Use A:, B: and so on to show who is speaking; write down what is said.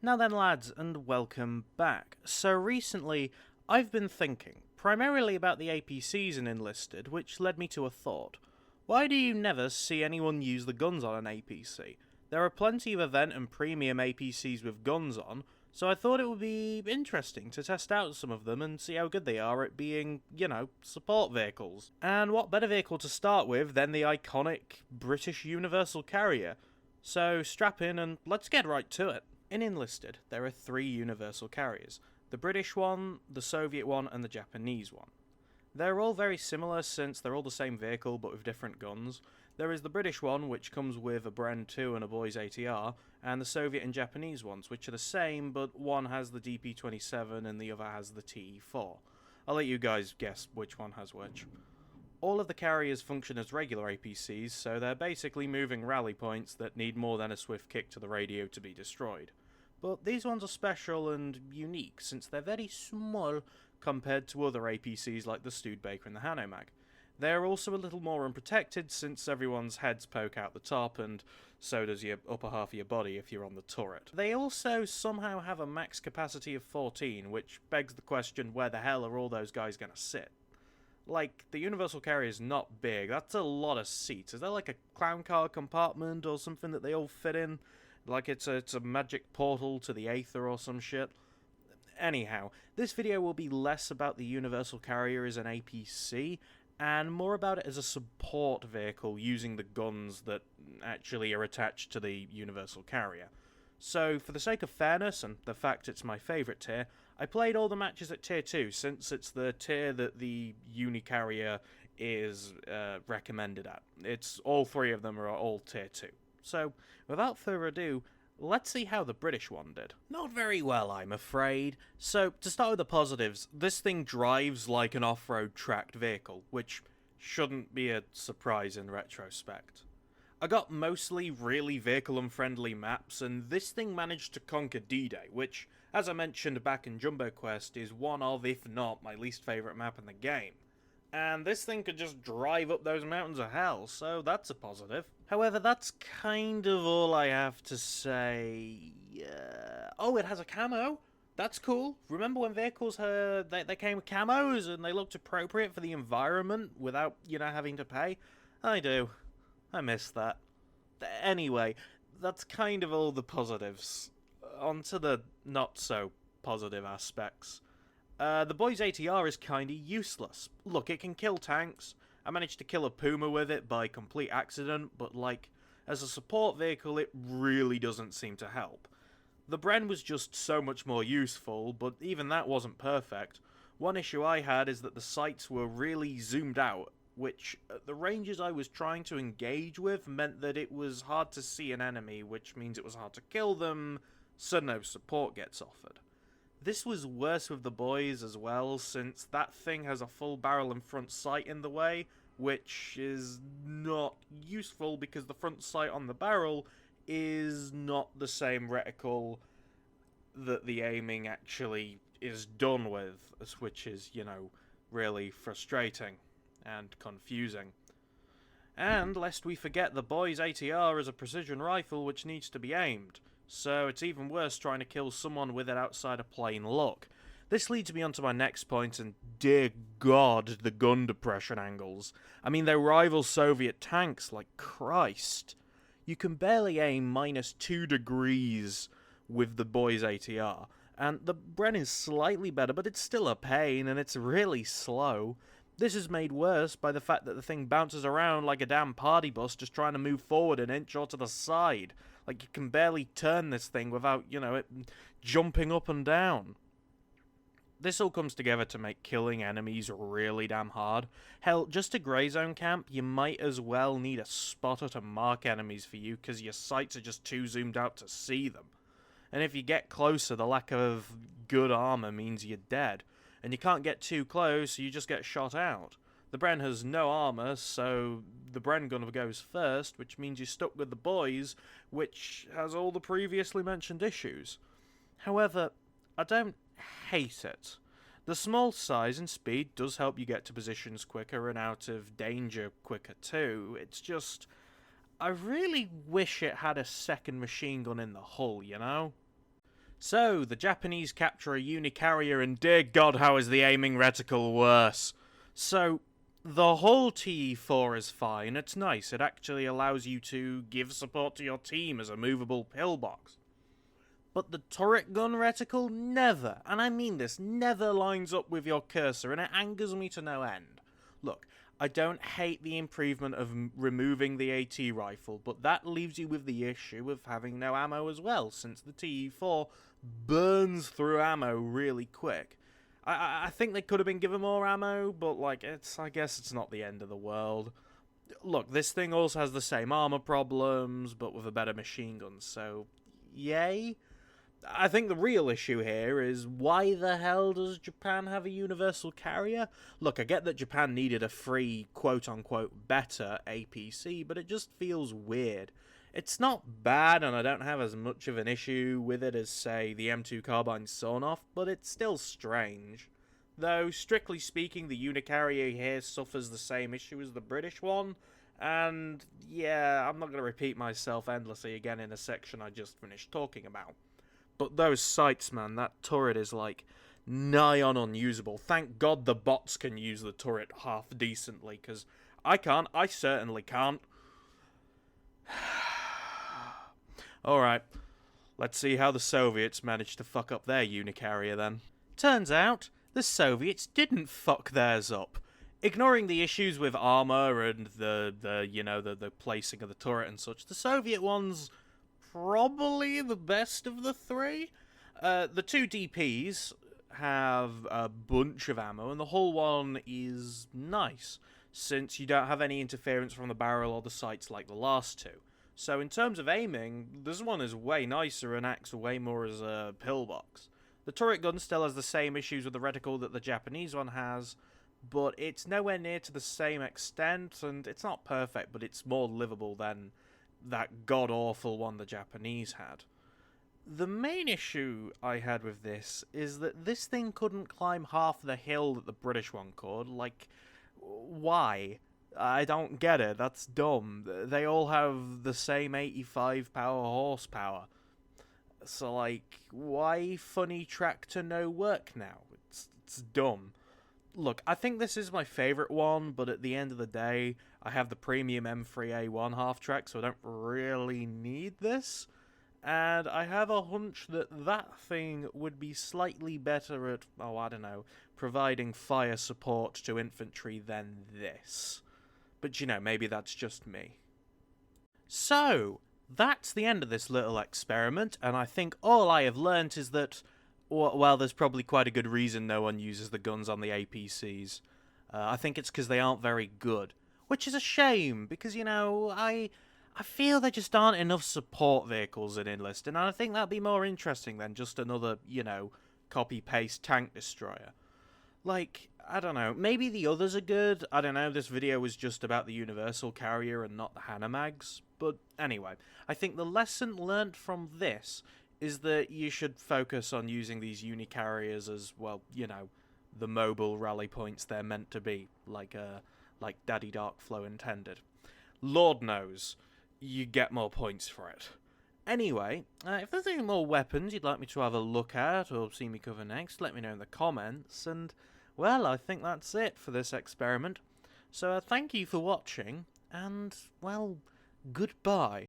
A: Now then lads, and welcome back. So recently, I've been thinking, primarily about the APCs in Enlisted, which led me to a thought. Why do you never see anyone use the guns on an APC? There are plenty of event and premium APCs with guns on, so I thought it would be interesting to test out some of them and see how good they are at being, support vehicles. And what better vehicle to start with than the iconic British Universal Carrier? So strap in and let's get right to it. In Enlisted, there are three universal carriers: the British one, the Soviet one, and the Japanese one. They're all very similar since they're all the same vehicle but with different guns. There is the British one, which comes with a Bren 2 and a Boys ATR, and the Soviet and Japanese ones, which are the same, but one has the DP-27 and the other has the TE-4. I'll let you guys guess which one has which. All of the carriers function as regular APCs, so they're basically moving rally points that need more than a swift kick to the radio to be destroyed. But these ones are special and unique, since they're very small compared to other APCs like the Studebaker and the Hanomag. They are also a little more unprotected, since everyone's heads poke out the top, and so does your upper half of your body if you're on the turret. They also somehow have a max capacity of 14, which begs the question, where the hell are all those guys gonna sit? Like, the Universal Carrier is not big, that's a lot of seats. Is there like a clown car compartment or something that they all fit in? Like it's a magic portal to the Aether or some shit? Anyhow, this video will be less about the Universal Carrier as an APC, and more about it as a support vehicle using the guns that actually are attached to the Universal Carrier. So, for the sake of fairness, and the fact it's my favourite tier, I played all the matches at Tier 2, since it's the tier that the Unicarrier is recommended at. It's all three of them are all Tier 2. So, without further ado, let's see how the British one did. Not very well, I'm afraid. So, to start with the positives, this thing drives like an off-road tracked vehicle, which shouldn't be a surprise in retrospect. I got mostly really vehicle-unfriendly maps, and this thing managed to conquer D-Day, which, as I mentioned back in Jumbo Quest, is one of, if not, my least favourite map in the game. And this thing could just drive up those mountains of hell, so that's a positive. However, that's kind of all I have to say. Oh, it has a camo? That's cool. Remember when vehicles they came with camos and they looked appropriate for the environment without, having to pay? I do. I miss that. Anyway, that's kind of all the positives. On to the not-so-positive aspects. The Boys ATR is kinda useless. Look, it can kill tanks. I managed to kill a Puma with it by complete accident, but as a support vehicle, it really doesn't seem to help. The Bren was just so much more useful, but even that wasn't perfect. One issue I had is that the sights were really zoomed out, which, at the ranges I was trying to engage with, meant that it was hard to see an enemy, which means it was hard to kill them, so no support gets offered. This was worse with the Boys as well, since that thing has a full barrel and front sight in the way, which is not useful because the front sight on the barrel is not the same reticle that the aiming actually is done with, which is, really frustrating and confusing. And, lest we forget, the Boys ATR is a precision rifle which needs to be aimed, so it's even worse trying to kill someone with it outside a plain look. This leads me on to my next point, and dear God, the gun depression angles. I mean, they rival Soviet tanks, like Christ. You can barely aim -2 degrees with the Boys ATR, and the Bren is slightly better, but it's still a pain, and it's really slow. This is made worse by the fact that the thing bounces around like a damn party bus just trying to move forward an inch or to the side. Like, you can barely turn this thing without, it jumping up and down. This all comes together to make killing enemies really damn hard. Hell, just a grey zone camp, you might as well need a spotter to mark enemies for you, because your sights are just too zoomed out to see them. And if you get closer, the lack of good armor means you're dead. And you can't get too close, so you just get shot out. The Bren has no armor, so the Bren gun goes first, which means you're stuck with the Boys, which has all the previously mentioned issues. However, I don't hate it. The small size and speed does help you get to positions quicker and out of danger quicker too. It's just, I really wish it had a second machine gun in the hull, So, the Japanese capture a unicarrier, and dear God, how is the aiming reticle worse? So, the whole TE4 is fine, it's nice, it actually allows you to give support to your team as a movable pillbox. But the turret gun reticle never, and I mean this, never lines up with your cursor, and it angers me to no end. Look, I don't hate the improvement of removing the AT rifle, but that leaves you with the issue of having no ammo as well, since the TE4 burns through ammo really quick. I think they could have been given more ammo, but like, I guess it's not the end of the world. Look, this thing also has the same armor problems, but with a better machine gun, so yay. I think the real issue here is, why the hell does Japan have a universal carrier? Look, I get that Japan needed a free, quote-unquote, better APC, but it just feels weird. It's not bad, and I don't have as much of an issue with it as, say, the M2 Carbine sawn-off, but it's still strange. Though, strictly speaking, the unicarrier here suffers the same issue as the British one, and yeah, I'm not going to repeat myself endlessly again in a section I just finished talking about. But those sights, man, that turret is like nigh on unusable. Thank God the bots can use the turret half decently, because I can't. I certainly can't. Alright, let's see how the Soviets managed to fuck up their unicarrier then. Turns out, the Soviets didn't fuck theirs up. Ignoring the issues with armor and the placing of the turret and such, the Soviet one's probably the best of the three. The two DPs have a bunch of ammo, and the whole one is nice, since you don't have any interference from the barrel or the sights like the last two. So in terms of aiming, this one is way nicer and acts way more as a pillbox. The turret gun still has the same issues with the reticle that the Japanese one has, but it's nowhere near to the same extent, and it's not perfect, but it's more livable than that god-awful one the Japanese had. The main issue I had with this is that this thing couldn't climb half the hill that the British one could. Like, why? I don't get it. That's dumb. They all have the same 85 power horsepower. So, like, why funny track to no work now? It's dumb. Look, I think this is my favourite one, but at the end of the day, I have the premium M3A1 half-track, so I don't really need this. And I have a hunch that that thing would be slightly better at, oh, I don't know, providing fire support to infantry than this. But, you know, maybe that's just me. So, that's the end of this little experiment, and I think all I have learnt is that, well, there's probably quite a good reason no one uses the guns on the APCs. I think it's because they aren't very good. Which is a shame, because, you know, I feel there just aren't enough support vehicles in Enlisted, and I think that'd be more interesting than just another, you know, copy-paste tank destroyer. Like, I don't know, maybe the others are good. I don't know, this video was just about the Universal Carrier and not the Hanamags. But anyway, I think the lesson learnt from this is that you should focus on using these unicarriers as, well, you know, the mobile rally points they're meant to be, like Daddy Darkflow intended. Lord knows, you get more points for it. Anyway, if there's any more weapons you'd like me to have a look at or see me cover next, let me know in the comments, and, well, I think that's it for this experiment. So thank you for watching, and, well, goodbye.